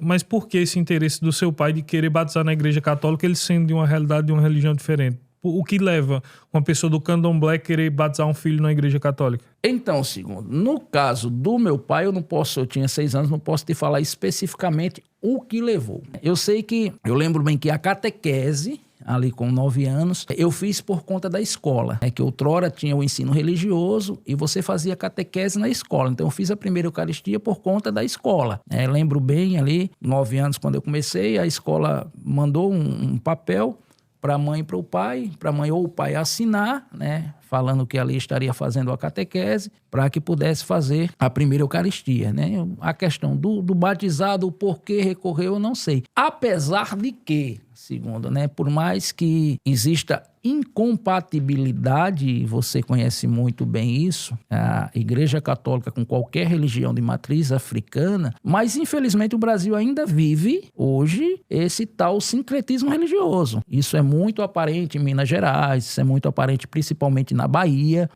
Mas por que esse interesse do seu pai de querer batizar na igreja católica, ele sendo de uma realidade, de uma religião diferente? O que leva uma pessoa do candomblé a querer batizar um filho na igreja católica? Então, segundo, no caso do meu pai, eu tinha 6 anos, não posso te falar especificamente o que levou. Eu lembro bem que a catequese, ali com 9 anos, eu fiz por conta da escola, que outrora tinha o ensino religioso e você fazia catequese na escola. Então eu fiz a primeira Eucaristia por conta da escola. Lembro bem ali, 9 anos quando eu comecei, a escola mandou um papel para a mãe e para o pai, para a mãe ou o pai assinar, né, falando que ali estaria fazendo a catequese, para que pudesse fazer a primeira Eucaristia, né? A questão do batizado, o porquê recorreu, eu não sei. Apesar de que, segundo, né, por mais que exista incompatibilidade, você conhece muito bem isso, a Igreja Católica com qualquer religião de matriz africana, mas infelizmente o Brasil ainda vive hoje esse tal sincretismo religioso. Isso é muito aparente em Minas Gerais, isso é muito aparente principalmente na Bahia.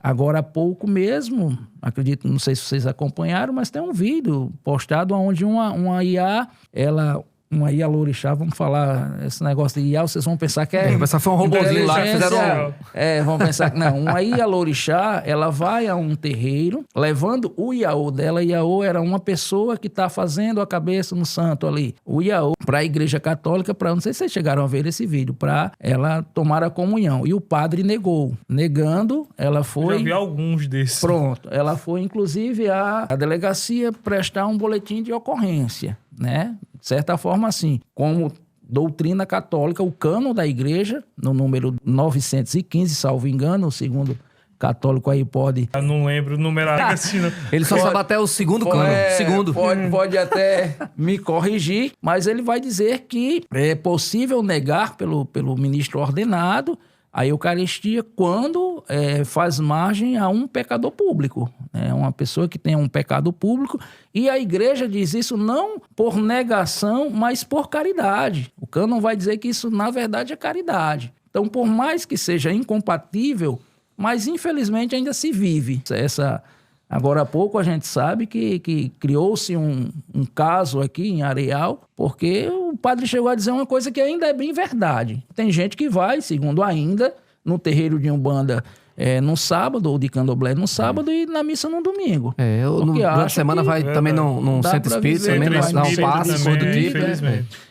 Agora há pouco mesmo, acredito, não sei se vocês acompanharam, mas tem um vídeo postado onde uma IA, uma Ialorixá, vamos falar esse negócio de Iá, vocês vão pensar que Essa foi um robozinho lá que fizeram... vão pensar que não. Uma Ialorixá, ela vai a um terreiro, levando o Iaô dela. Iaô era uma pessoa que está fazendo a cabeça no santo ali. O Iaô para a Igreja Católica, não sei se vocês chegaram a ver esse vídeo, para ela tomar a comunhão. E o padre negou. Negando, ela foi... Já vi alguns desses. Pronto. Ela foi, inclusive, à delegacia prestar um boletim de ocorrência, né? De certa forma, assim, como doutrina católica, o cânon da igreja, no número 915, salvo engano, o segundo católico aí pode... Eu não lembro o numerário assim, não. Ele só sabe até o segundo cânon. Segundo. Pode até me corrigir, mas ele vai dizer que é possível negar pelo ministro ordenado a Eucaristia quando faz margem a um pecador público, né? Uma pessoa que tem um pecado público, e a igreja diz isso não por negação, mas por caridade. O cânon vai dizer que isso, na verdade, é caridade. Então, por mais que seja incompatível, mas infelizmente ainda se vive Agora há pouco a gente sabe que criou-se um caso aqui em Areal, porque o padre chegou a dizer uma coisa que ainda é bem verdade. Tem gente que vai, segundo ainda, no terreiro de Umbanda no sábado, ou de Candomblé no sábado, e na missa no domingo. Durante a semana vai também num centro espírita, também vai dar um passe, coisa do tipo.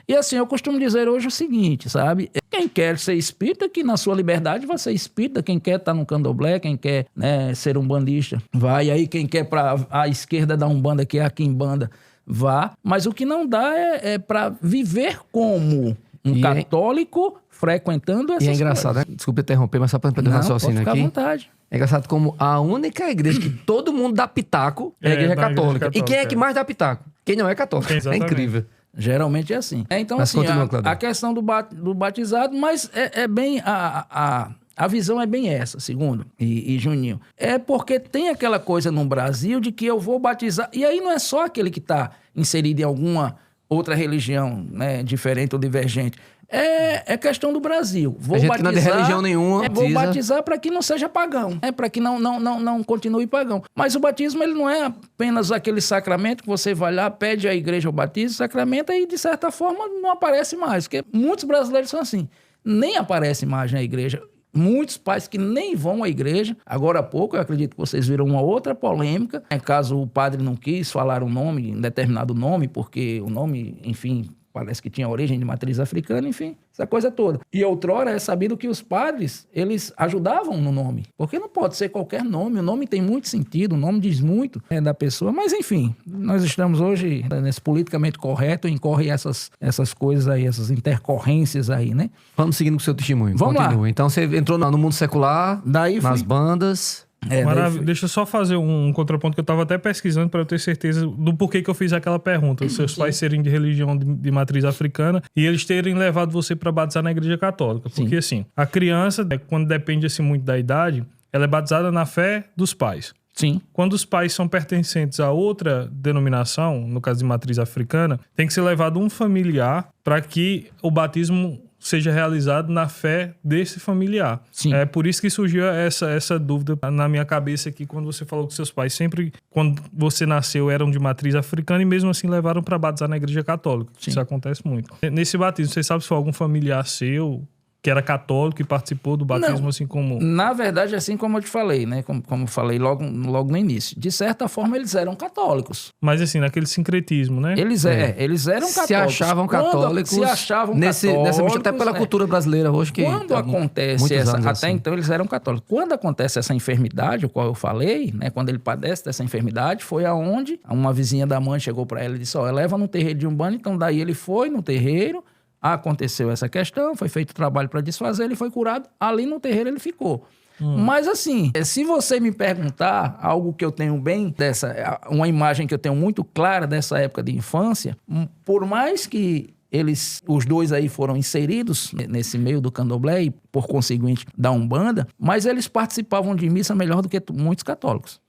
E assim, eu costumo dizer hoje o seguinte, sabe? Quem quer ser espírita, que na sua liberdade vai ser espírita. Quem quer estar no Candomblé, quem quer, né, ser umbandista, vai. Aí quem quer para a esquerda da Umbanda, que é a Quimbanda, vá. Mas o que não dá é para viver como um católico frequentando essas coisas. E é engraçado, né? Desculpa interromper, mas só para perder o raciocínio aqui. Fica à vontade. É engraçado como a única igreja que todo mundo dá pitaco é a igreja católica. E quem é que mais dá pitaco? Quem não é católico. É incrível. Geralmente é assim. Então, mas assim, a questão do batizado, mas é bem... A visão é bem essa, segundo, e Juninho. É porque tem aquela coisa no Brasil de que eu vou batizar... E aí não é só aquele que está inserido em alguma outra religião, né, diferente ou divergente. É questão do Brasil. Vou batizar, que não é de religião nenhuma. Vou batizar para que não seja pagão. Para que não continue pagão. Mas o batismo, ele não é apenas aquele sacramento que você vai lá, pede à igreja o batismo, sacramento, e de certa forma não aparece mais. Porque muitos brasileiros são assim. Nem aparece mais na igreja. Muitos pais que nem vão à igreja. Agora há pouco, eu acredito que vocês viram uma outra polêmica. Caso o padre não quis falar um nome, um determinado nome, porque o nome, enfim... Parece que tinha origem de matriz africana, enfim, essa coisa toda. E outrora é sabido que os padres, eles ajudavam no nome. Porque não pode ser qualquer nome. O nome tem muito sentido, o nome diz muito da pessoa. Mas, enfim, nós estamos hoje nesse politicamente correto, incorre essas coisas aí, essas intercorrências aí, né? Vamos seguindo com o seu testemunho. Continua. Lá. Então, você entrou no mundo secular, nas bandas... Maravilha. Deixa eu só fazer um contraponto que eu estava até pesquisando para eu ter certeza do porquê que eu fiz aquela pergunta. Os seus pais serem de religião de matriz africana e eles terem levado você para batizar na igreja católica. Porque assim, a criança, quando depende assim, muito da idade, ela é batizada na fé dos pais. Sim. Quando os pais são pertencentes a outra denominação, no caso de matriz africana, tem que ser levado um familiar para que o batismo seja realizado na fé desse familiar. Sim. É por isso que surgiu essa dúvida na minha cabeça aqui, quando você falou que seus pais sempre, quando você nasceu, eram de matriz africana e mesmo assim levaram para batizar na igreja católica. Sim. Isso acontece muito. Nesse batismo, você sabe se foi algum familiar seu que era católico e participou do batismo? Não, assim como... Na verdade, assim como eu te falei, né? Como eu falei logo no início. De certa forma, eles eram católicos. Mas assim, naquele sincretismo, né? Eles eram católicos. Se achavam católicos. Nessa até pela cultura brasileira hoje. Quando acontece até então, eles eram católicos. Quando acontece essa enfermidade, o qual eu falei, né? Quando ele padece dessa enfermidade, foi aonde uma vizinha da mãe chegou para ela e disse, leva no terreiro de Umbanda. Então, daí ele foi no terreiro. Aconteceu essa questão, foi feito o trabalho para desfazer, ele foi curado, ali no terreiro ele ficou. Mas assim, se você me perguntar algo que eu tenho uma imagem que eu tenho muito clara dessa época de infância, por mais que os dois aí foram inseridos nesse meio do candomblé e, por conseguinte, da Umbanda, mas eles participavam de missa melhor do que muitos católicos.